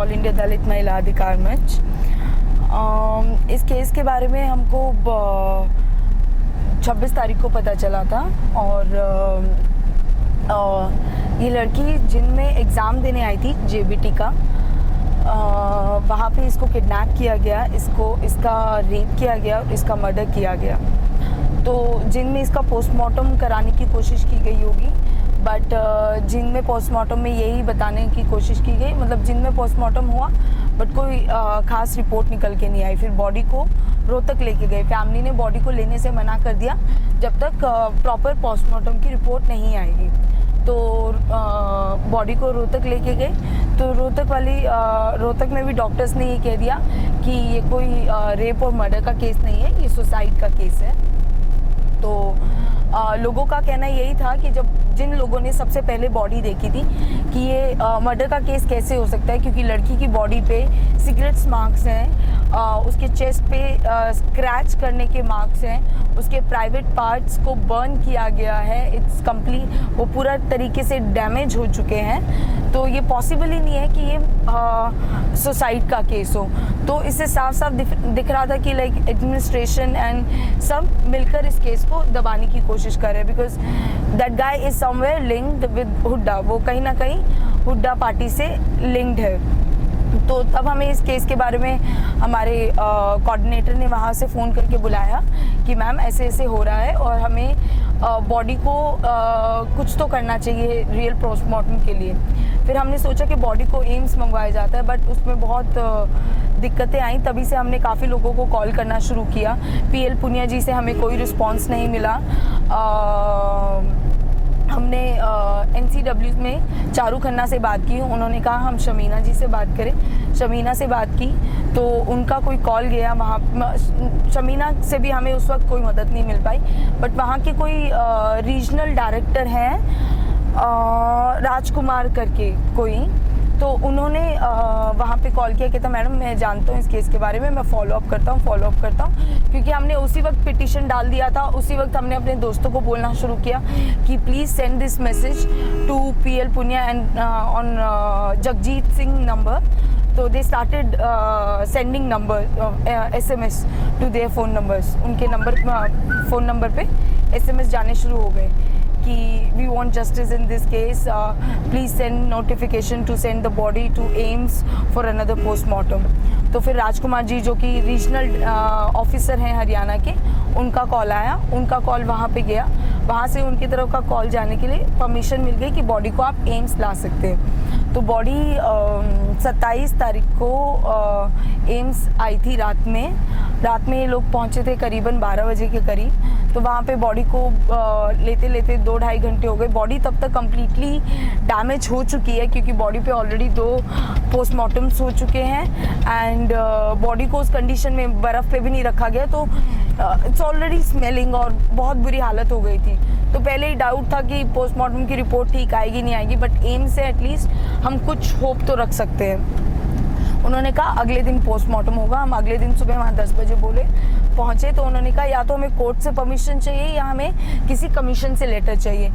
All India दलित महिला अधिकार मंच। इस केस के बारे में हमको 26 तारीख को पता चला था और ये लड़की जिनमें एग्ज़ाम देने आई थी जेबीटी का, वहाँ पे इसको किडनैप किया गया, इसका रेप किया गया, इसका मर्डर किया गया। तो जिनमें इसका पोस्टमार्टम कराने की कोशिश की गई होगी, बट जिनमें पोस्टमार्टम में यही बताने की कोशिश की गई, मतलब जिनमें पोस्टमार्टम हुआ बट कोई ख़ास रिपोर्ट निकल के नहीं आई। फिर बॉडी को रोहतक लेके गए, फैमिली ने बॉडी को लेने से मना कर दिया जब तक प्रॉपर पोस्टमार्टम की रिपोर्ट नहीं आएगी। तो बॉडी को रोहतक लेके गए, तो रोहतक में भी डॉक्टर्स ने ये कह दिया कि ये कोई रेप और मर्डर का केस नहीं है, ये सुसाइड का केस है। तो लोगों का कहना यही था कि जिन लोगों ने सबसे पहले बॉडी देखी थी कि ये मर्डर का केस कैसे हो सकता है, क्योंकि लड़की की बॉडी पे सिगरेट्स मार्क्स हैं, उसके चेस्ट पे स्क्रैच करने के मार्क्स हैं, उसके प्राइवेट पार्ट्स को बर्न किया गया है, इट्स कंप्लीट, वो पूरा तरीके से डैमेज हो चुके हैं। तो ये पॉसिबल ही नहीं है कि ये सुसाइड का केस हो। तो इससे साफ साफ दिख रहा था कि लाइक एडमिनिस्ट्रेशन एंड सब मिलकर इस केस को दबाने की कोशिश कर रहे हैं, because that guy is somewhere linked with Hooda, वो कहीं ना कहीं हुड्डा पार्टी से लिंक्ड है। तो तब हमें इस केस के बारे में हमारे कोऑर्डिनेटर ने वहाँ से फ़ोन करके बुलाया कि मैम ऐसे ऐसे हो रहा है और हमें बॉडी को कुछ तो करना चाहिए रियल पोस्टमार्टम के लिए। फिर हमने सोचा कि बॉडी को एम्स मंगवाया जाता है, बट उसमें बहुत दिक्कतें आई। तभी से हमने काफ़ी लोगों को कॉल करना शुरू किया। पीएल पुनिया जी से हमें कोई रिस्पांस नहीं मिला। हमने NCW में चारू खन्ना से बात की, उन्होंने कहा हम शमीना जी से बात करें। शमीना से बात की तो उनका कोई कॉल गया वहाँ, शमीना से भी हमें उस वक्त कोई मदद नहीं मिल पाई, बट वहाँ के कोई रीजनल डायरेक्टर हैं राजकुमार करके कोई, तो उन्होंने वहाँ पे कॉल किया, कहता मैडम मैं जानता हूँ इस केस के बारे में, मैं फॉलो अप करता हूँ, क्योंकि हमने उसी वक्त पिटीशन डाल दिया था। उसी वक्त हमने अपने दोस्तों को बोलना शुरू किया कि please send this message to PL Punia and on Jagjit Singh number. तो they started sending number SMS to their phone numbers, उनके फ़ोन नंबर पे SMS जाने शुरू हो गए कि we want justice in this case, please send notification to send the body to AIIMS for another postmortem. तो फिर राजकुमार जी जो कि रीजनल ऑफिसर हैं हरियाणा के, उनका कॉल आया, उनका कॉल वहाँ पे गया, वहाँ से उनकी तरफ का कॉल जाने के लिए परमिशन मिल गई कि बॉडी को आप एम्स ला सकते हैं। तो बॉडी 27 तारीख को एम्स आई थी रात में ये लोग पहुँचे थे करीबन 12 बजे के करीब। तो वहाँ पे बॉडी को लेते लेते 2-2.5 घंटे हो गए। बॉडी तब तक कम्प्लीटली डैमेज हो चुकी है, क्योंकि बॉडी पे ऑलरेडी 2 पोस्टमार्टम्स हो चुके हैं एंड बॉडी को उस कंडीशन में बर्फ़ पे भी नहीं रखा गया, तो इट्स ऑलरेडी स्मेलिंग और बहुत बुरी हालत हो गई थी। तो पहले ही डाउट था कि पोस्टमार्टम की रिपोर्ट ठीक आएगी नहीं आएगी, बट एम्स से एटलीस्ट हम कुछ होप तो रख सकते हैं। उन्होंने कहा अगले दिन पोस्टमार्टम होगा। हम अगले दिन सुबह वहाँ 10 बजे पहुँचे, तो उन्होंने कहा या तो हमें कोर्ट से परमिशन चाहिए या हमें किसी कमीशन से लेटर चाहिए।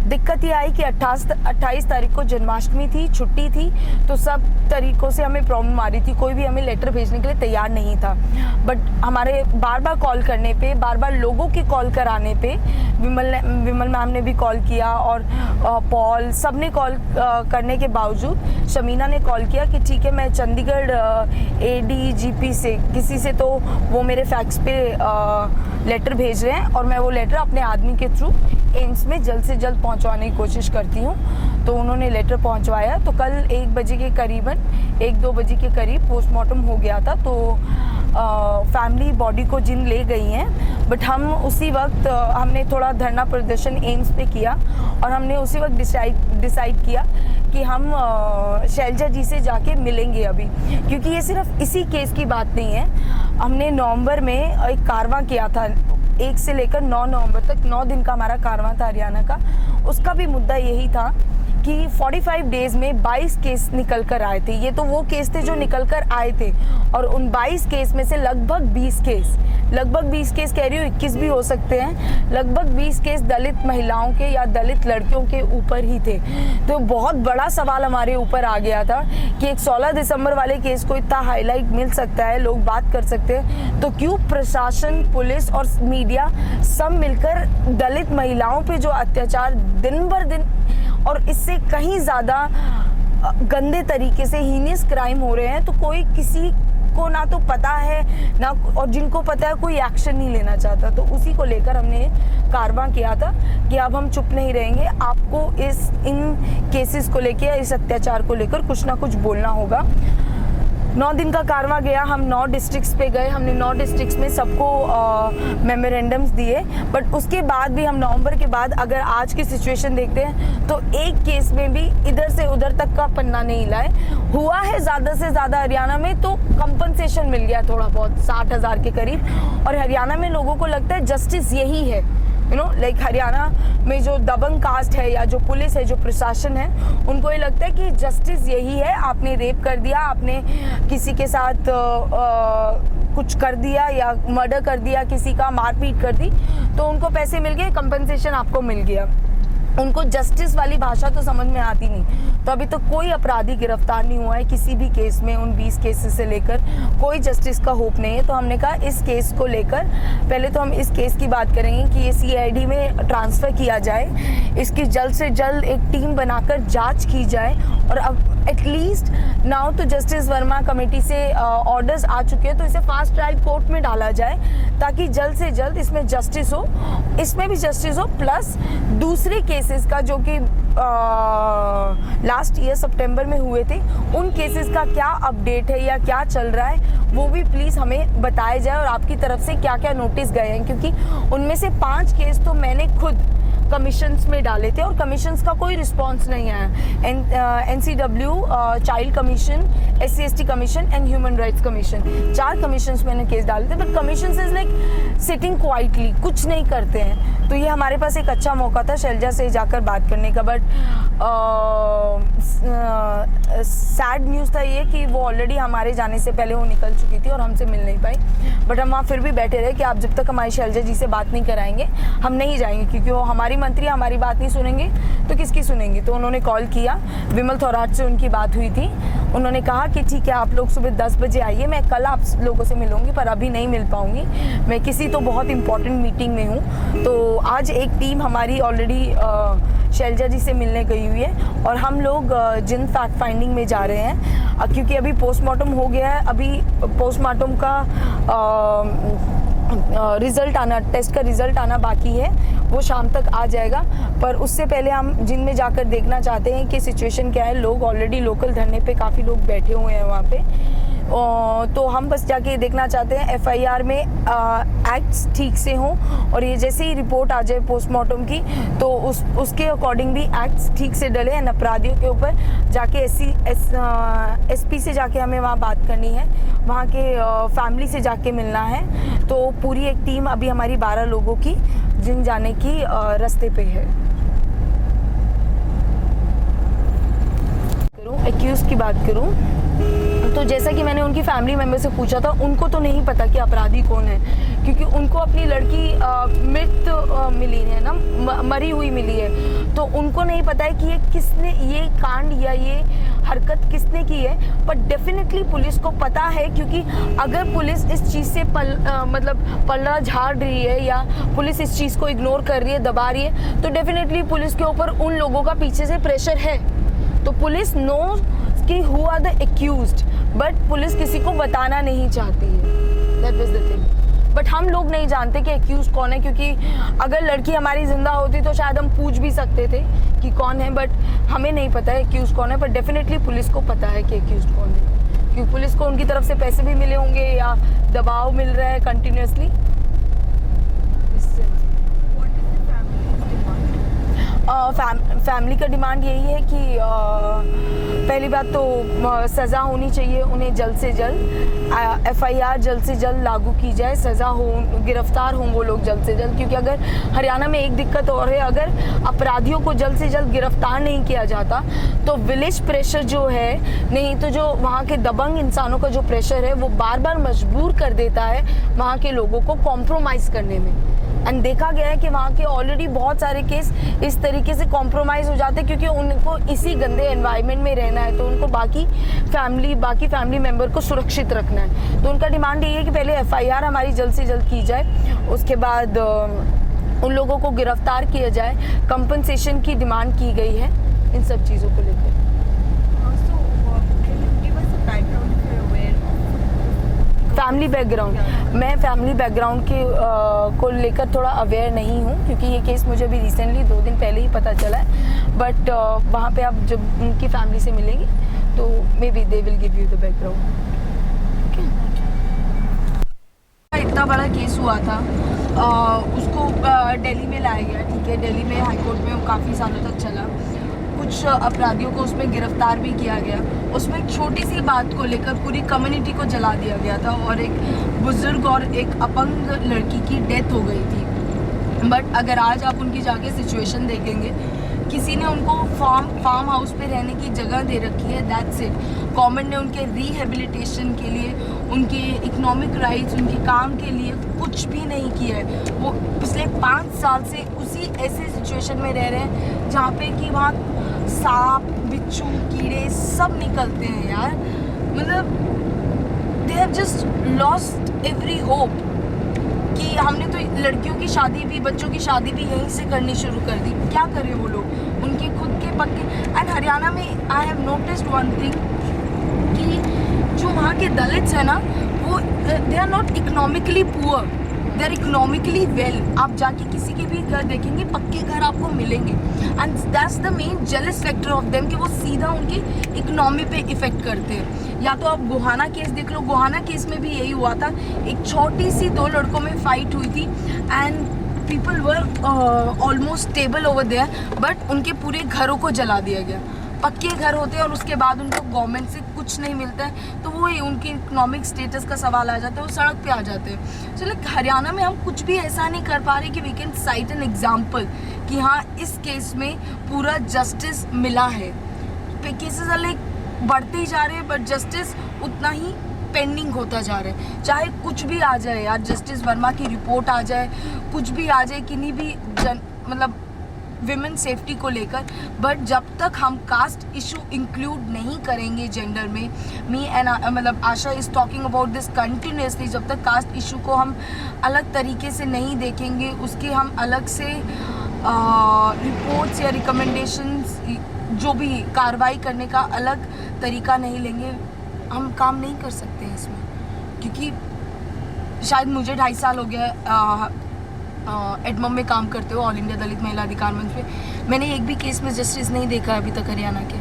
दिक्कत ये आई कि 28 तारीख को जन्माष्टमी थी, छुट्टी थी, तो सब तरीक़ों से हमें प्रॉब्लम आ रही थी, कोई भी हमें लेटर भेजने के लिए तैयार नहीं था। बट हमारे बार बार कॉल करने पे, बार बार लोगों की कॉल कराने पे, विमल मैम ने भी कॉल किया और पॉल, सब ने कॉल करने के बावजूद शमीना ने कॉल किया कि ठीक है मैं चंडीगढ़ ADGP से किसी से, तो वो मेरे फैक्स पे लेटर भेज रहे हैं और मैं वो लेटर अपने आदमी के थ्रू एम्स में जल्द से जल्द पहुंचवाने की कोशिश करती हूं। तो उन्होंने लेटर पहुंचवाया। तो कल 1 बजे के करीबन 1-2 बजे के करीब पोस्टमार्टम हो गया था। तो फैमिली बॉडी को जिन ले गई हैं, बट हम उसी वक्त हमने थोड़ा धरना प्रदर्शन एम्स पे किया और हमने उसी वक्त डिसाइड किया कि हम शैलजा जी से जाके मिलेंगे अभी, क्योंकि ये सिर्फ इसी केस की बात नहीं है। हमने नवंबर में एक कारवां किया था, 1 से लेकर 9 नवंबर तक 9 दिन का हमारा कारवां था हरियाणा का। उसका भी मुद्दा यही था कि 45 डेज में 22 केस निकल कर आए थे। ये तो वो केस थे जो निकल कर आए थे, और उन 22 केस में से लगभग 20 केस कह रही हूँ, 21 भी हो सकते हैं, लगभग 20 केस दलित महिलाओं के या दलित लड़कियों के ऊपर ही थे। तो बहुत बड़ा सवाल हमारे ऊपर आ गया था कि एक 16 दिसंबर वाले केस को इतना हाईलाइट मिल सकता है, लोग बात कर सकते हैं, तो क्यों प्रशासन, पुलिस और मीडिया सब मिलकर दलित महिलाओं पे जो अत्याचार दिन भर दिन और इससे कहीं ज़्यादा गंदे तरीके से हीनियस क्राइम हो रहे हैं, तो कोई किसी को ना तो पता है ना, और जिनको पता है कोई एक्शन नहीं लेना चाहता। तो उसी को लेकर हमने कारवां किया था कि अब हम चुप नहीं रहेंगे, आपको इन केसेस को लेकर, इस अत्याचार को लेकर कुछ ना कुछ बोलना होगा। 9 दिन का कारवां गया, हम 9 डिस्ट्रिक्ट्स पे गए, हमने 9 डिस्ट्रिक्ट्स में सबको मेमोरेंडम्स दिए, बट उसके बाद भी हम नवंबर के बाद अगर आज की सिचुएशन देखते हैं तो एक केस में भी इधर से उधर तक का पन्ना नहीं हिलाए। हुआ है ज़्यादा से ज़्यादा हरियाणा में, तो कंपनसेशन मिल गया थोड़ा बहुत 60,000 के करीब, और हरियाणा में लोगों को लगता है जस्टिस यही है, लाइक हरियाणा में जो दबंग कास्ट है या जो पुलिस है, जो प्रशासन है, उनको ये लगता है कि जस्टिस यही है, आपने रेप कर दिया, आपने किसी के साथ कुछ कर दिया या मर्डर कर दिया, किसी का मारपीट कर दी, तो उनको पैसे मिल गए, कंपनसेशन आपको मिल गया। उनको जस्टिस वाली भाषा तो समझ में आती नहीं। तो अभी तो कोई अपराधी गिरफ्तार नहीं हुआ है किसी भी केस में, उन 20 केसेस से लेकर कोई जस्टिस का होप नहीं है। तो हमने कहा इस केस को लेकर पहले तो हम इस केस की बात करेंगे कि ये CID में ट्रांसफ़र किया जाए, इसकी जल्द से जल्द एक टीम बनाकर जांच की जाए, और अब एटलीस्ट नाउ तो जस्टिस वर्मा कमेटी से ऑर्डर्स आ चुके हैं, तो इसे फास्ट ट्रैक कोर्ट में डाला जाए ताकि जल्द से जल्द इसमें जस्टिस हो, इसमें भी जस्टिस हो, प्लस दूसरे केसेस का जो कि लास्ट ईयर सितंबर में हुए थे, उन केसेस का क्या अपडेट है या क्या चल रहा है वो भी प्लीज़ हमें बताया जाए, और आपकी तरफ से क्या क्या नोटिस गए हैं, क्योंकि उनमें से 5 केस तो मैंने खुद कमीशंस में डाले थे और कमीशंस का कोई रिस्पांस नहीं आया। NCW, child commission, SC/ST commission and human rights commission, 4 commissions मैंने केस डाले थे, but commissions is like sitting quietly, कुछ नहीं करते हैं। तो ये हमारे पास एक अच्छा मौका था शैलजा से जाकर बात करने का, बट सैड न्यूज़ था ये कि वो ऑलरेडी हमारे जाने से पहले वो निकल चुकी थी और हमसे मिल नहीं पाई। बट हम वहाँ फिर भी बैठे रहे कि आप जब तक हमारी शैलजा जी से बात नहीं कराएंगे हम नहीं जाएंगे, क्योंकि वो हमारी मंत्री हमारी बात नहीं सुनेंगे तो किसकी सुनेंगे। तो उन्होंने कॉल किया, विमल थोराट से उनकी बात हुई थी, उन्होंने कहा कि ठीक है आप लोग सुबह 10 बजे आइए, मैं कल आप लोगों से मिलूंगी पर अभी नहीं मिल पाऊंगी, मैं किसी तो बहुत इंपॉर्टेंट मीटिंग में हूँ। तो आज एक टीम हमारी ऑलरेडी शैलजा जी से मिलने गई हुई है और हम लोग जिन फैक्ट फाइंडिंग में जा रहे हैं, क्योंकि अभी पोस्टमार्टम हो गया है, अभी पोस्टमार्टम का रिज़ल्ट आना, टेस्ट का रिज़ल्ट आना बाकी है, वो शाम तक आ जाएगा। पर उससे पहले हम जिन में जाकर देखना चाहते हैं कि सिचुएशन क्या है। लोग ऑलरेडी लोकल धरने पे काफ़ी लोग बैठे हुए हैं वहाँ पे, तो हम बस जाके देखना चाहते हैं FIR में एक्ट्स ठीक से हों, और ये जैसे ही रिपोर्ट आ जाए पोस्टमार्टम की तो उसके अकॉर्डिंग भी एक्ट्स ठीक से डले हैं। अपराधियों के ऊपर जाके SP से जाके हमें वहाँ बात करनी है, वहाँ के फैमिली से जाके मिलना है। तो पूरी एक टीम अभी हमारी 12 लोगों की जिन जाने की रास्ते पे है। एक्यूज की बात करूं तो जैसा कि मैंने उनकी फैमिली मेम्बर से पूछा था, उनको तो नहीं पता कि अपराधी कौन है, क्योंकि उनको अपनी लड़की मृत मिली है ना, मरी हुई मिली है, तो उनको नहीं पता है कि ये किसने ये कांड या ये हरकत किसने की है। पर डेफिनेटली पुलिस को पता है, क्योंकि अगर पुलिस इस चीज़ से पलड़ा झाड़ रही है या पुलिस इस चीज़ को इग्नोर कर रही है, दबा रही है, तो डेफिनेटली पुलिस के ऊपर उन लोगों का पीछे से प्रेशर है। तो पुलिस नोज कि who are the accused, but police किसी को बताना नहीं चाहती है, that was the thing. But हम लोग नहीं जानते कि एक्यूज कौन है, क्योंकि अगर लड़की हमारी जिंदा होती तो शायद हम पूछ भी सकते थे कि कौन है, बट हमें नहीं पता है एक्यूज कौन है। बट डेफिनेटली पुलिस को पता है कि एक्यूज कौन है, क्योंकि पुलिस को उनकी तरफ से पैसे भी मिले होंगे या दबाव मिल रहा है कंटिन्यूसली। फैमिली का डिमांड यही है कि पहली बात तो सज़ा होनी चाहिए उन्हें जल्द से जल्द, FIR जल्द से जल्द लागू की जाए, सज़ा हो, गिरफ्तार हों वो लोग जल्द से जल्द। क्योंकि अगर हरियाणा में एक दिक्कत और है, अगर अपराधियों को जल्द से जल्द गिरफ्तार नहीं किया जाता तो विलेज प्रेशर जो है, नहीं तो जो वहाँ के दबंग इंसानों का जो प्रेशर है वो बार बार मजबूर कर देता है वहाँ के लोगों को कॉम्प्रोमाइज़ करने में। एंड देखा गया है कि वहाँ के ऑलरेडी बहुत सारे केस इस तरीके से कॉम्प्रोमाइज़ हो जाते हैं क्योंकि उनको इसी गंदे एनवायरनमेंट में रहना है, तो उनको बाकी फैमिली मेम्बर को सुरक्षित रखना है। तो उनका डिमांड यही है कि पहले FIR हमारी जल्द से जल्द की जाए, उसके बाद उन लोगों को गिरफ्तार किया जाए, कंपनसेशन की डिमांड की गई है इन सब चीज़ों को लेकर। फैमिली बैकग्राउंड, मैं फैमिली बैकग्राउंड के को लेकर थोड़ा अवेयर नहीं हूँ क्योंकि ये केस मुझे अभी रिसेंटली 2 दिन पहले ही पता चला है। बट वहाँ पे आप जब उनकी फैमिली से मिलेंगे तो may be they will give you the background. इतना बड़ा केस हुआ था, उसको दिल्ली में लाया गया, ठीक है, दिल्ली में हाई कोर्ट में वो काफ़ी सालों तक चला, कुछ अपराधियों को उसमें गिरफ्तार भी किया गया। उसमें एक छोटी सी बात को लेकर पूरी कम्युनिटी को जला दिया गया था और एक बुजुर्ग और एक अपंग लड़की की डेथ हो गई थी। बट अगर आज आप उनकी जाके सिचुएशन देखेंगे, किसी ने उनको फार्म हाउस पे रहने की जगह दे रखी है, दैट्स इट। गवर्नमेंट ने उनके रिहेबिलिटेशन के लिए, उनके इकोनॉमिक राइट्स, उनके काम के लिए कुछ भी नहीं किया है। वो पिछले 5 साल से उसी ऐसे सिचुएशन में रह रहे हैं जहाँ पे कि वहाँ सांप, बिच्छू, कीड़े सब निकलते हैं यार। मतलब they have just lost every hope कि हमने तो लड़कियों की शादी भी, बच्चों की शादी भी यहीं से करनी शुरू कर दी। क्या करें वो लोग, उनके खुद के पक्के। एंड हरियाणा में I have noticed one thing कि जो वहाँ के दलित्स हैं ना, वो they are not economically poor, they are economically well. आप जाके किसी के भी घर देखेंगे, पक्के घर आपको मिलेंगे। And that's the main jealous factor of them कि वो सीधा उनकी इकोनॉमी पे इफेक्ट करते हैं। या तो आप गोहाना केस देख लो, गोहाना केस में भी यही हुआ था। एक छोटी सी 2 लड़कों में फाइट हुई थी and people were almost stable over there, but उनके पूरे घरों को जला दिया गया। पक्के घर होते हैं और उसके बाद उनको गवर्नमेंट से कुछ नहीं मिलता है, तो वो उनकी इकोनॉमिक स्टेटस का सवाल आ जाता है, वो सड़क पे आ जाते हैं। सो लाइक हरियाणा में हम कुछ भी ऐसा नहीं कर पा रहे कि we can cite an example कि हाँ इस केस में पूरा जस्टिस मिला है। केसेस लाइक बढ़ते ही जा रहे हैं बट जस्टिस उतना ही पेंडिंग होता जा रहा है। चाहे कुछ भी आ जाए यार, जस्टिस वर्मा की रिपोर्ट आ जाए, कुछ भी आ जाए, किन्हीं भी मतलब विमेन सेफ्टी को लेकर, बट जब तक हम कास्ट इशू इंक्लूड नहीं करेंगे जेंडर में, मी एंड मतलब Asha is talking about this continuously, जब तक कास्ट इशू को हम अलग तरीके से नहीं देखेंगे, उसके हम अलग से रिपोर्ट्स या रिकमेंडेशंस, जो भी कार्रवाई करने का अलग तरीका नहीं लेंगे, हम काम नहीं कर सकते हैं इसमें। क्योंकि शायद मुझे 2.5 साल हो गया एडमम में काम करते हो, ऑल इंडिया दलित महिला अधिकार मंच पे। मैंने एक भी केस में जस्टिस नहीं देखा अभी तक हरियाणा के।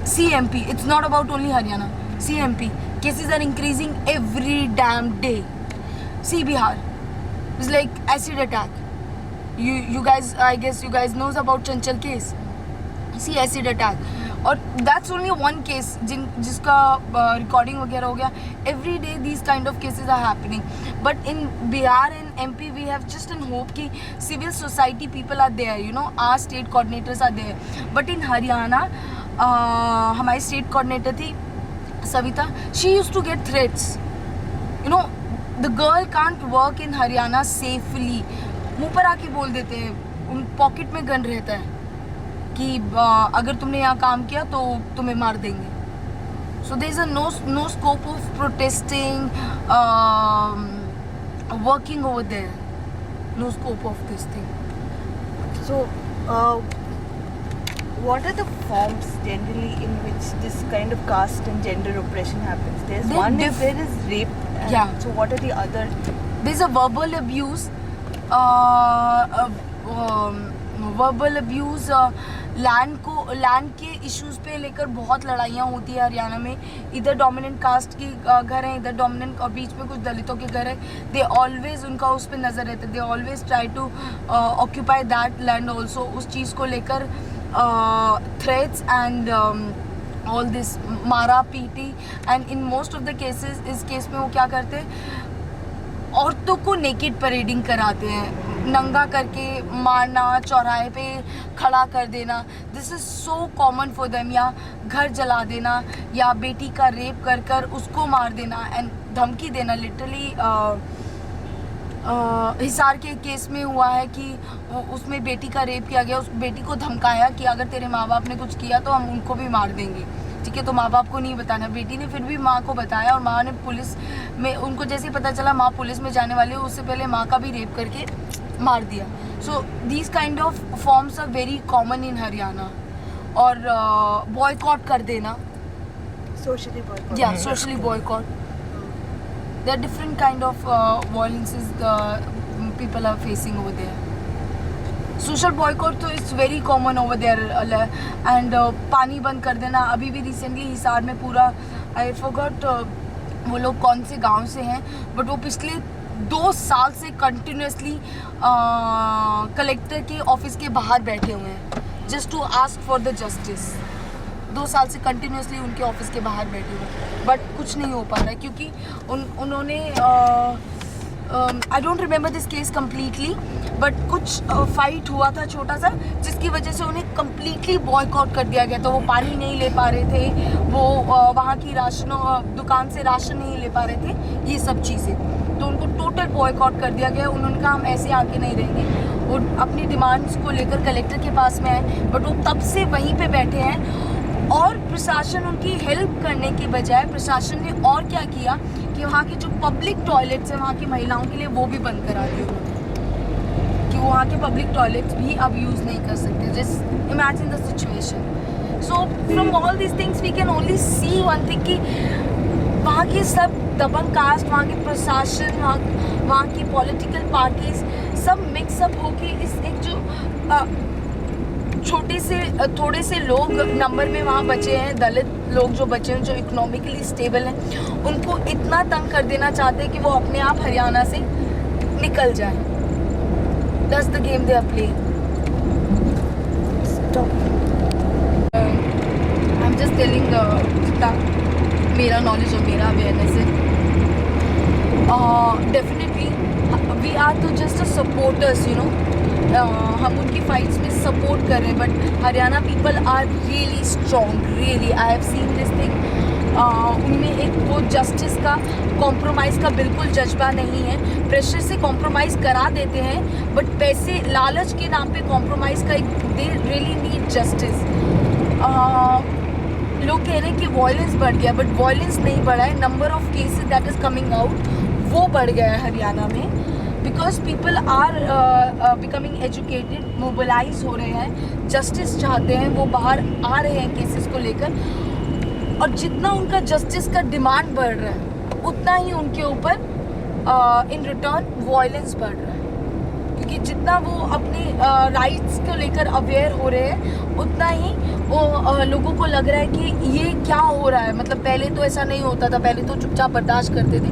CMP, it's not about only Haryana, CMP cases are increasing every damn day. See Bihar is like acid attack, you guys, I guess you guys knows about Chanchal case, see acid attack, और that's only one case जिसका recording वगैरह हो गया। Every day these kind of cases are happening, but in Bihar and MP we have just an hope कि civil society people are there, you know, our state coordinators are there. But in Haryana हमारी state coordinator थी Savita, she used to get threats, you know, the girl can't work in Haryana safely. मुँह पर आके बोल देते हैं, उन पॉकेट में गन रहता है कि अगर तुमने यहाँ काम किया तो तुम्हें मार देंगे। So there is a no scope of protesting, working over there, no scope of this thing. So, what are the forms generally in which this kind of caste and gender oppression happens? There's one is there is rape. Yeah. So what are the other? There's a verbal abuse, land के issues पे लेकर बहुत लड़ाइयाँ होती है हरियाणा में. इधर dominant caste की घर हैं, इधर डोमिनेंट और बीच में कुछ दलितों के घर हैं. दे ऑलवेज उनका उस पर नज़र रहता है. They always try to occupy that land also. उस चीज़ को लेकर थ्रेट्स एंड ऑल दिस मारा पीटी. And in most of the cases, इस केस में वो क्या करते हैं, औरतों को नेकेड परेडिंग कराते हैं, नंगा करके मारना, चौराहे पे खड़ा कर देना. This is so common for them. या घर जला देना, या बेटी का रेप कर कर उसको मार देना एंड धमकी देना. लिटरली हिसार के केस में हुआ है कि उसमें बेटी का रेप किया गया. उस बेटी को धमकाया कि अगर तेरे माँ बाप ने कुछ किया तो हम उनको भी मार देंगे. ठीक है, तो माँ बाप को नहीं बताना. बेटी ने फिर भी माँ को बताया और माँ ने पुलिस में, उनको जैसे ही पता चला माँ पुलिस में जाने वाली है, उससे पहले माँ का भी रेप करके मार दिया. So these kind of forms are very common in Haryana. और बॉयकॉट कर देना, Socially boycott. या socially boycott. There are different kind of violences the people are facing over there. Social boycott तो it's very common over there. And पानी बंद कर देना. अभी भी रिसेंटली हिसार में पूरा, आई फॉरगॉट वो लोग कौन से गांव से हैं, बट वो पिछले 2 साल से कंटिन्यूसली कलेक्टर के ऑफिस के बाहर बैठे हुए हैं just to ask for the justice. 2 साल से कंटिन्यूसली उनके ऑफिस के बाहर बैठे हुए हैं, बट कुछ नहीं हो पा रहा है क्योंकि उन्होंने I don't remember this case completely, but कुछ फाइट हुआ था छोटा सा, जिसकी वजह से उन्हें कम्प्लीटली बॉयकॉट कर दिया गया. तो वो पानी नहीं ले पा रहे थे, वो वहाँ की दुकान से राशन नहीं ले पा रहे थे, ये सब चीज़ें. तो उनको टोटल बॉयकॉट कर दिया गया. उन्होंने कहा हम ऐसे आके नहीं रहेंगे. वो अपनी डिमांड्स को लेकर कलेक्टर के पास में आए, बट वो तब से वहीं पे बैठे हैं. और प्रशासन उनकी हेल्प करने के बजाय प्रशासन ने और क्या किया कि वहाँ की जो पब्लिक टॉयलेट्स हैं वहाँ की महिलाओं के लिए वो भी बंद करा दिए कि वहाँ के पब्लिक टॉयलेट्स भी अब यूज़ नहीं कर सकते. Just imagine the situation. So from all this things we can only see one thing कि वहाँ की सब दबंग कास्ट, वहाँ के प्रशासन, वहाँ की पॉलिटिकल पार्टीज सब मिक्सअप होके इस एक जो थोड़े से लोग नंबर में वहाँ बचे हैं, दलित लोग जो बचे हैं, जो इकोनॉमिकली स्टेबल हैं, उनको इतना तंग कर देना चाहते हैं कि वो अपने आप हरियाणा से निकल जाए. That's the game they are playing. I am just telling मेरा नॉलेज और मेरा अवेयरनेस है. डेफिनेटली वी आर तो just a supporters, you know. हम उनकी फाइट्स में सपोर्ट कर रहे हैं, but Haryana people are really strong. Really I have seen this thing. उनमें एक वो जस्टिस का, कॉम्प्रोमाइज़ का बिल्कुल जज्बा नहीं है. प्रेशर से कॉम्प्रोमाइज़ करा देते हैं, बट पैसे लालच के नाम पे कॉम्प्रोमाइज़ का एक, दे रियली नीड जस्टिस. लोग कह रहे हैं कि वॉयलेंस बढ़ गया, बट वॉयलेंस नहीं बढ़ा है. Number of cases that is coming out वो बढ़ गया है हरियाणा में, because people are becoming educated, mobilize हो रहे हैं, जस्टिस चाहते हैं, वो बाहर आ रहे हैं केसेस को लेकर. और जितना उनका जस्टिस का डिमांड बढ़ रहा है, उतना ही उनके ऊपर इन रिटर्न वॉयलेंस बढ़ रहा है. क्योंकि जितना वो अपने राइट्स को लेकर अवेयर हो रहे हैं, उतना ही वो लोगों को लग रहा है कि ये क्या हो रहा है. मतलब पहले तो ऐसा नहीं होता था, पहले तो चुपचाप बर्दाश्त करते थे,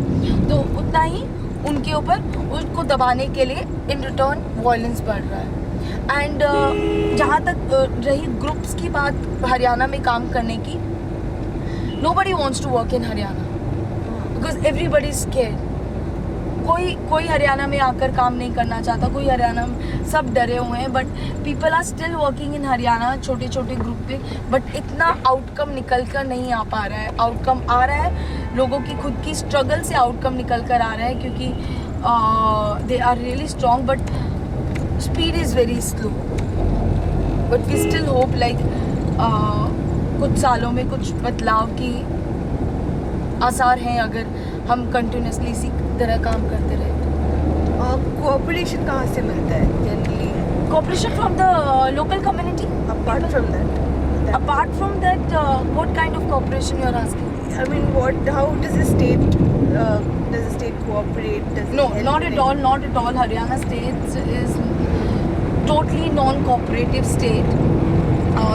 तो उतना ही उनके ऊपर उसको दबाने के लिए इन रिटर्न वॉयलेंस बढ़ रहा है. एंड जहाँ तक रही ग्रुप्स की बात हरियाणा में काम करने की, nobody wants to work in Haryana because everybody is scared. कोई हरियाणा में आकर काम नहीं करना चाहता, कोई हरियाणा में, सब डरे हुए हैं. But people are still working in Haryana, छोटे छोटे ग्रुप पे. बट इतना आउटकम निकल कर नहीं आ पा रहा है. आउटकम आ रहा है, लोगों की खुद की स्ट्रगल से आउटकम निकल कर आ रहा है, क्योंकि they are really strong, but speed is very slow. But we still hope like कुछ सालों में कुछ बदलाव की आसार हैं, अगर हम कंटिन्यूसली इसी तरह काम करते रहे. कोऑपरेशन कहाँ से मिलता है generally? Cooperation from the local community. Apart from that, Apart from that, what kind of cooperation you are asking? I mean, how does the state cooperate? Does it No, help not in at all. Not at all. Haryana state is totally non-cooperative state.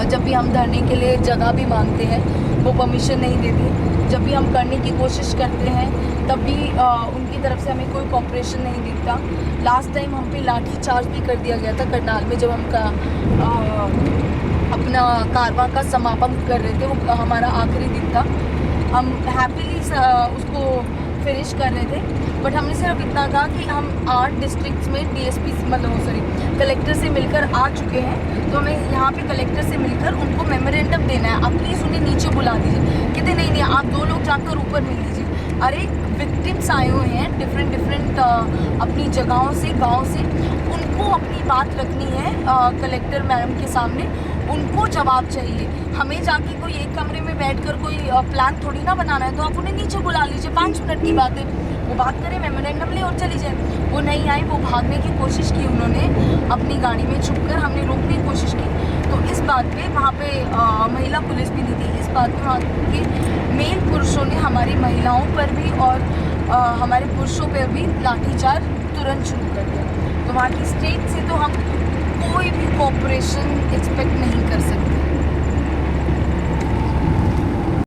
जब भी हम धरने के लिए जगह भी मांगते हैं वो परमिशन नहीं देते, जब भी हम करने की कोशिश करते हैं तब भी उनकी तरफ से हमें कोई कॉपरेशन नहीं दिखता। लास्ट टाइम हम पे लाठी चार्ज भी कर दिया गया था करनाल में, जब हम अपना कारवां का समापन कर रहे थे, वो हमारा आखिरी दिन था। हम हैप्पीली उसको फिनिश कर रहे थे, बट हमने सिर्फ इतना कहा कि हम 8 डिस्ट्रिक्ट्स में डीएसपी कलेक्टर से मिलकर आ चुके हैं, तो हमें यहाँ पे कलेक्टर से मिलकर उनको मेमोरेंडम देना है। आप प्लीज़ उन्हें नीचे बुला दीजिए। कहते नहीं आप 2 लोग जाकर ऊपर मिल लीजिए। अरे विक्टिम्स आए हुए हैं डिफरेंट अपनी जगहों से, गाँव से, उनको अपनी बात रखनी है कलेक्टर मैडम के सामने, उनको जवाब चाहिए। हमें जाके कोई एक कमरे में बैठकर कोई प्लान थोड़ी ना बनाना है, तो आप उन्हें नीचे बुला लीजिए। 5 मिनट की बात है, वो बात करें, मेमोरेंडम ले और चली जाए। वो नहीं आई, वो भागने की कोशिश की उन्होंने अपनी गाड़ी में छुपकर, हमने रोकने की कोशिश की। तो इस बात पे वहाँ पे महिला पुलिस भी नहीं थी। इस बात पे वहाँ के मेल पुरुषों ने हमारी महिलाओं पर भी और हमारे पुरुषों पर भी लाठीचार्ज तुरंत शुरू कर दिया। तो वहाँ की स्टेट से तो हम कोई भी कोऑपरेशन एक्सपेक्ट नहीं कर सकते।